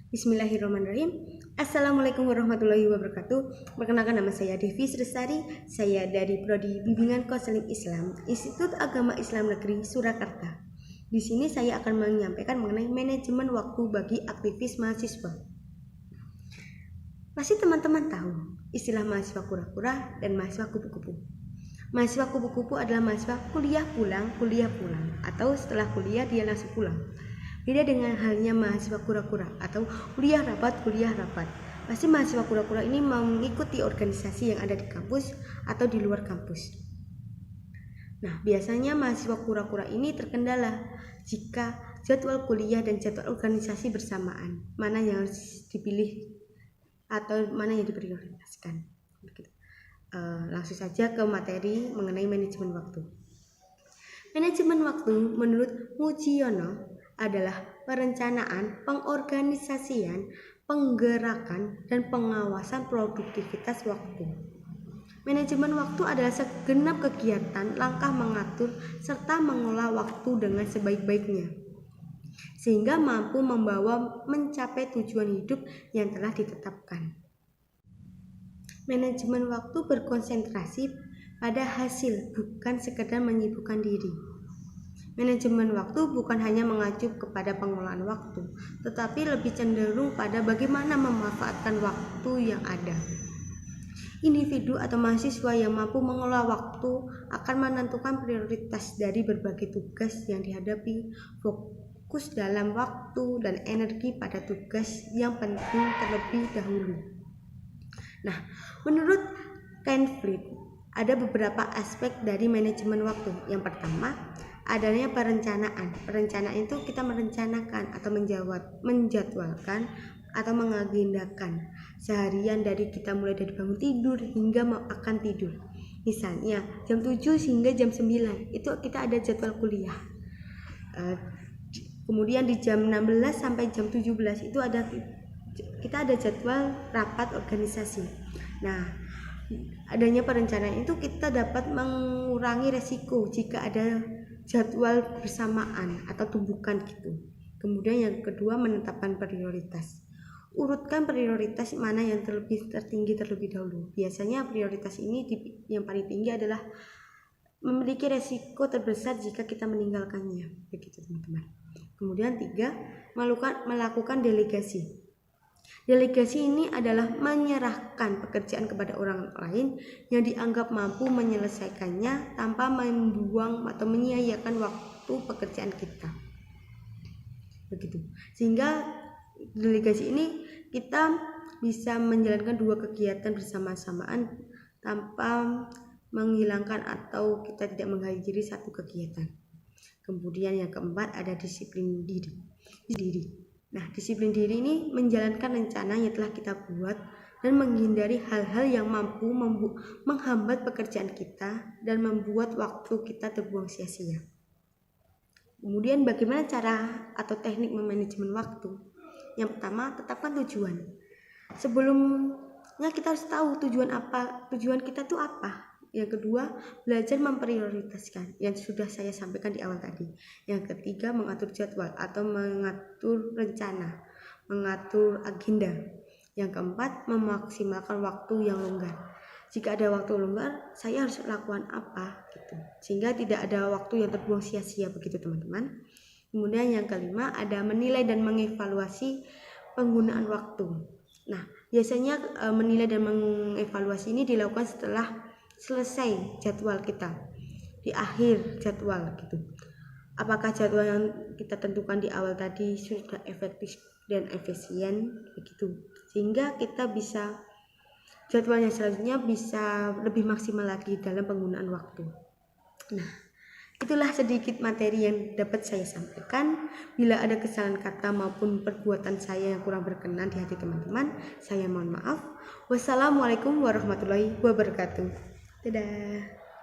Bismillahirrahmanirrahim. Assalamualaikum warahmatullahi wabarakatuh. Perkenalkan, nama saya Devi Sresari. Saya dari Prodi Bimbingan Konseling Islam, Institut Agama Islam Negeri Surakarta. Di sini saya akan menyampaikan mengenai manajemen waktu bagi aktivis mahasiswa. Pasti teman-teman tahu istilah mahasiswa kura-kura dan mahasiswa kupu-kupu. Mahasiswa kupu-kupu adalah mahasiswa kuliah pulang, atau setelah kuliah dia langsung pulang. Beda dengan halnya mahasiswa kura-kura atau kuliah rapat. Pasti mahasiswa kura-kura ini mengikuti organisasi yang ada di kampus atau di luar kampus. Nah, biasanya mahasiswa kura-kura ini terkendala jika jadwal kuliah dan jadwal organisasi bersamaan. Mana yang harus dipilih atau mana yang diprioritaskan. Langsung saja ke materi mengenai manajemen waktu. Manajemen waktu menurut Mujiono adalah perencanaan, pengorganisasian, penggerakan, dan pengawasan produktivitas waktu. Manajemen waktu adalah segenap kegiatan, langkah mengatur, serta mengolah waktu dengan sebaik-baiknya, sehingga mampu membawa mencapai tujuan hidup yang telah ditetapkan. Manajemen waktu berkonsentrasi pada hasil, bukan sekedar menyibukkan diri. Manajemen waktu bukan hanya mengacu kepada pengolahan waktu, tetapi lebih cenderung pada bagaimana memanfaatkan waktu yang ada. Individu atau mahasiswa yang mampu mengolah waktu akan menentukan prioritas dari berbagai tugas yang dihadapi, fokus dalam waktu dan energi pada tugas yang penting terlebih dahulu. Nah, menurut Ken Fleet, ada beberapa aspek dari manajemen waktu. Yang pertama, adanya perencanaan. Perencanaan itu kita merencanakan atau menjadwalkan atau mengagendakan seharian dari kita mulai dari bangun tidur hingga akan tidur. Misalnya jam 7 hingga jam 9 itu kita ada jadwal kuliah. Kemudian di jam 16 sampai jam 17 itu kita ada jadwal rapat organisasi. Nah, adanya perencanaan itu kita dapat mengurangi resiko jika ada jadwal bersamaan atau tumbukan gitu. Kemudian yang kedua, menetapkan prioritas. Urutkan prioritas mana yang tertinggi terlebih dahulu. Biasanya prioritas ini yang paling tinggi adalah memiliki resiko terbesar jika kita meninggalkannya. Begitu teman-teman. Kemudian 3, melakukan delegasi. Delegasi ini adalah menyerahkan pekerjaan kepada orang lain yang dianggap mampu menyelesaikannya tanpa membuang atau menyia-nyiakan waktu pekerjaan kita. Begitu. Sehingga delegasi ini kita bisa menjalankan dua kegiatan bersama-samaan tanpa menghilangkan atau kita tidak menghadiri satu kegiatan. Kemudian yang keempat, ada disiplin diri. Nah, disiplin diri ini menjalankan rencana yang telah kita buat dan menghindari hal-hal yang mampu menghambat pekerjaan kita dan membuat waktu kita terbuang sia-sia. Kemudian bagaimana cara atau teknik memanajemen waktu? Yang pertama, tetapkan tujuan. Sebelumnya kita harus tahu tujuan kita itu apa. Yang kedua, belajar memprioritaskan yang sudah saya sampaikan di awal tadi. Yang ketiga, mengatur jadwal atau mengatur rencana, mengatur agenda. Yang keempat, memaksimalkan waktu yang longgar. Jika ada waktu longgar, saya harus lakukan apa gitu. Sehingga tidak ada waktu yang terbuang sia-sia, begitu teman-teman. Kemudian yang kelima, ada menilai dan mengevaluasi penggunaan waktu. Nah, biasanya menilai dan mengevaluasi ini dilakukan setelah selesai jadwal kita, di akhir jadwal gitu. Apakah jadwal yang kita tentukan di awal tadi sudah efektif dan efisien begitu, sehingga kita bisa jadwal yang selanjutnya bisa lebih maksimal lagi dalam penggunaan waktu. Nah, itulah sedikit materi yang dapat saya sampaikan. Bila ada kesalahan kata maupun perbuatan saya yang kurang berkenan di hati teman-teman, saya mohon maaf. Wassalamualaikum warahmatullahi wabarakatuh. Dadah.